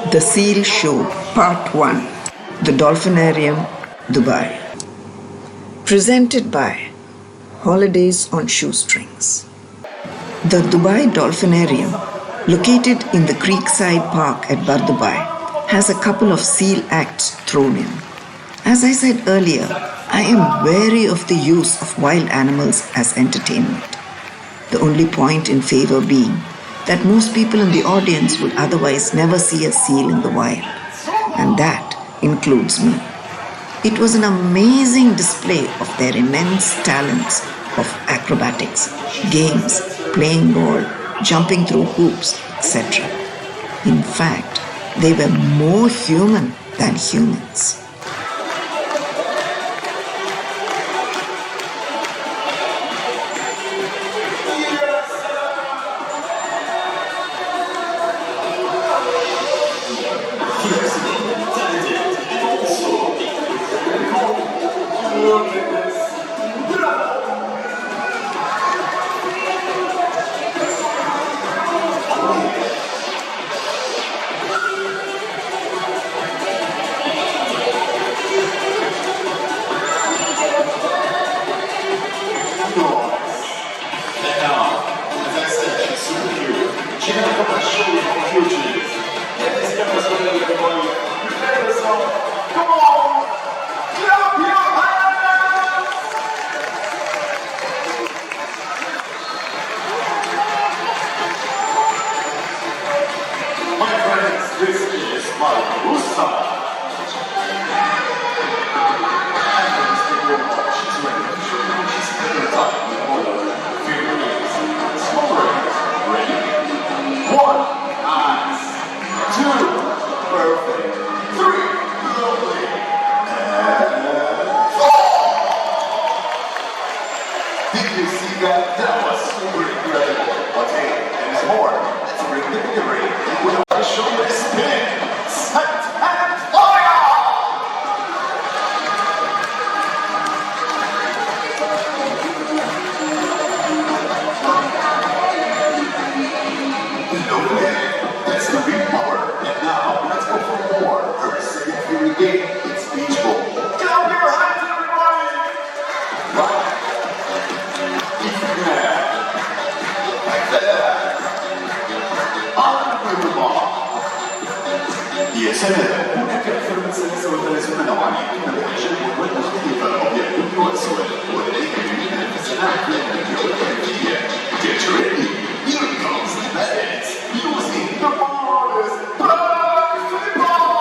The Seal Show, Part 1. The Dolphinarium, Dubai. Presented by Holidays on Shoestrings. The Dubai Dolphinarium, located in the Creekside Park at Bar Dubai, has a couple of seal acts thrown in. As I said earlier, I am wary of the use of wild animals as entertainment. The only point in favor being that most people in the audience would otherwise never see a seal in the wild, and that includes me. It was an amazing display of their immense talents of acrobatics, games, playing ball, jumping through hoops, etc. In fact, they were more human than humans. This is my closeup. She's ready to show you she's having a time with more than 3 minutes. Smaller. Ready? 1. Nice. 2. Perfect. 3. Lovely. And 4. Did you see that? That was super incredible. Okay, there's more. Let's bring the delivery. I'll show you a spin. Set and fire! Lovely. That's the big power. And now, let's go for more. Her second favorite game, it's beach ball. Clap your hands, everybody! Right. If you can. Like that. Unbelievable. Yes, una conferenza sulle fenomeni come quello che obiettivi vuole definire personaggi di geografia. Get ready. Here comes the bats using the borders. Back to the ball.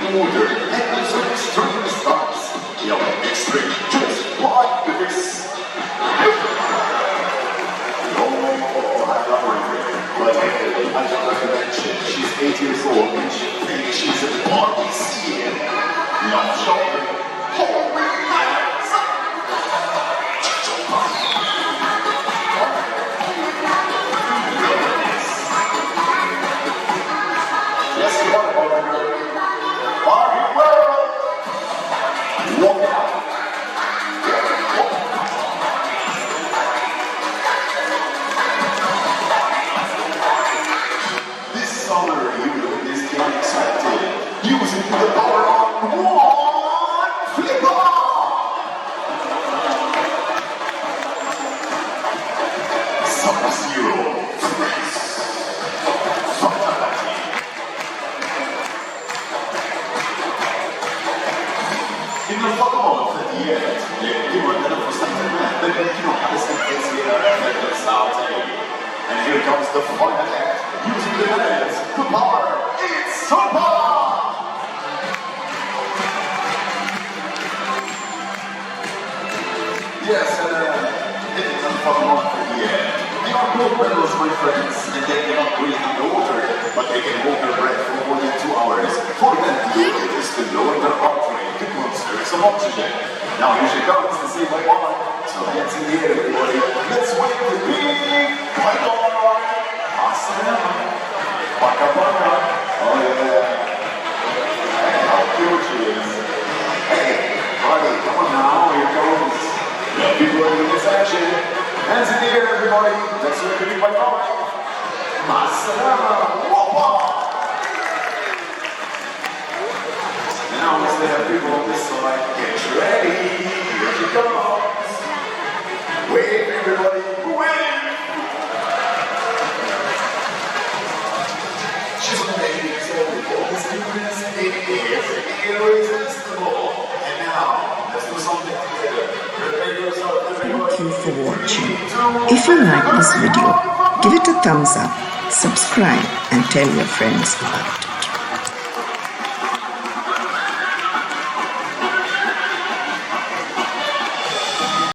Water and some extreme stars. Extreme, just like this. Oh, I love her. But I don't like to mention, she's 8 years old and she thinks she's a Barbie scene. Not shopping. Holy hands! Yes, you are, Barbie world! Walk out! This summer, you will witness the unexpected, using the power of one flipper! Sub-Zero, Grace. In the follow-up at the end, you were going to something that you know how to say things here and the South. And here comes the final act, using the hands, the power, it's super! Yes, and it is a follow-up at the end. They are both medals, my friends, and they cannot breathe in the water, but they can hold their breath for more than 2 hours. For them, it is to lower their heart rate to conserve some oxygen. Now, here she comes to see my mom. So hands in the air, everybody. Let's Bye bye. Awesome. Baka baka. Oh yeah. Hey, how cute she is. Hey, buddy, come on now. Here goes. Yeah, people are doing this action. Hands in the air, everybody. Let's look at you. Bye bye. Masalama. Whoa. Now as they have people on this side, get ready. Here she comes. Wave, everybody. Wave. She's amazing. All this goodness is irresistible. And now, let's do something together. Prepare yourself, everybody. Thank you for watching. If you like this video, give it a thumbs up, subscribe and tell your friends about it.